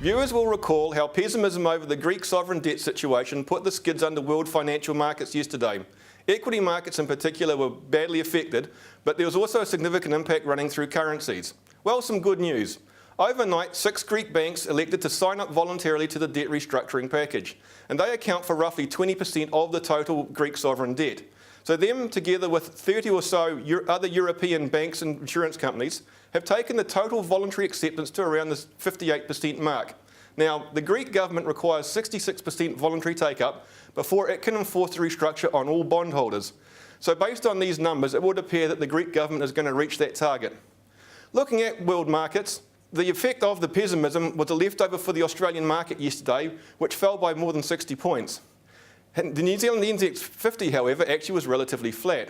Viewers will recall how pessimism over the Greek sovereign debt situation put the skids under world financial markets yesterday. Equity markets in particular were badly affected, but there was also a significant impact running through currencies. Well, some good news. Overnight, 6 Greek banks elected to sign up voluntarily to the debt restructuring package, and they account for roughly 20% of the total Greek sovereign debt. So them, together with 30 or so other European banks and insurance companies, have taken the total voluntary acceptance to around the 58% mark. Now, the Greek government requires 66% voluntary take-up before it can enforce the restructure on all bondholders. So based on these numbers, it would appear that the Greek government is going to reach that target. Looking at world markets, the effect of the pessimism was a leftover for the Australian market yesterday, which fell by more than 60 points. The New Zealand Index 50, however, actually was relatively flat.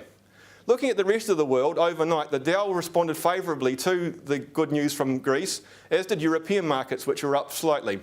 Looking at the rest of the world, overnight, the Dow responded favourably to the good news from Greece, as did European markets, which were up slightly.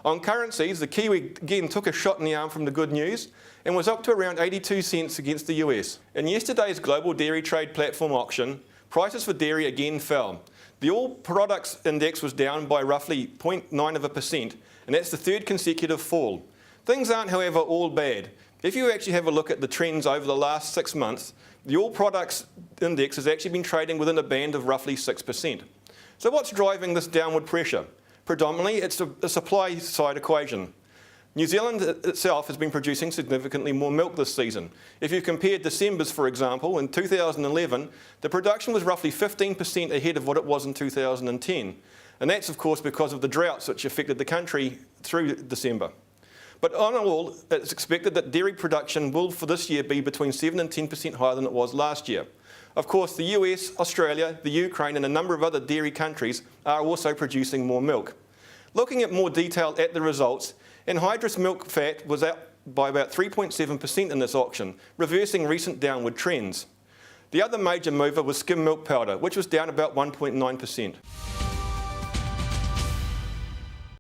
On currencies, the Kiwi again took a shot in the arm from the good news and was up to around 82 cents against the US. In yesterday's global dairy trade platform auction, prices for dairy again fell. The All Products Index was down by roughly 0.9%, and that's the third consecutive fall. Things aren't, however, all bad. If you actually have a look at the trends over the last 6 months, the All Products Index has actually been trading within a band of roughly 6%. So what's driving this downward pressure? Predominantly, it's a supply side equation. New Zealand itself has been producing significantly more milk this season. If you compare December's, for example, in 2011, the production was roughly 15% ahead of what it was in 2010. And that's, of course, because of the droughts which affected the country through December. But on all, it's expected that dairy production will for this year be between 7 and 10% higher than it was last year. Of course, the US, Australia, the Ukraine and a number of other dairy countries are also producing more milk. Looking at more detail at the results, anhydrous milk fat was up by about 3.7% in this auction, reversing recent downward trends. The other major mover was skim milk powder, which was down about 1.9%.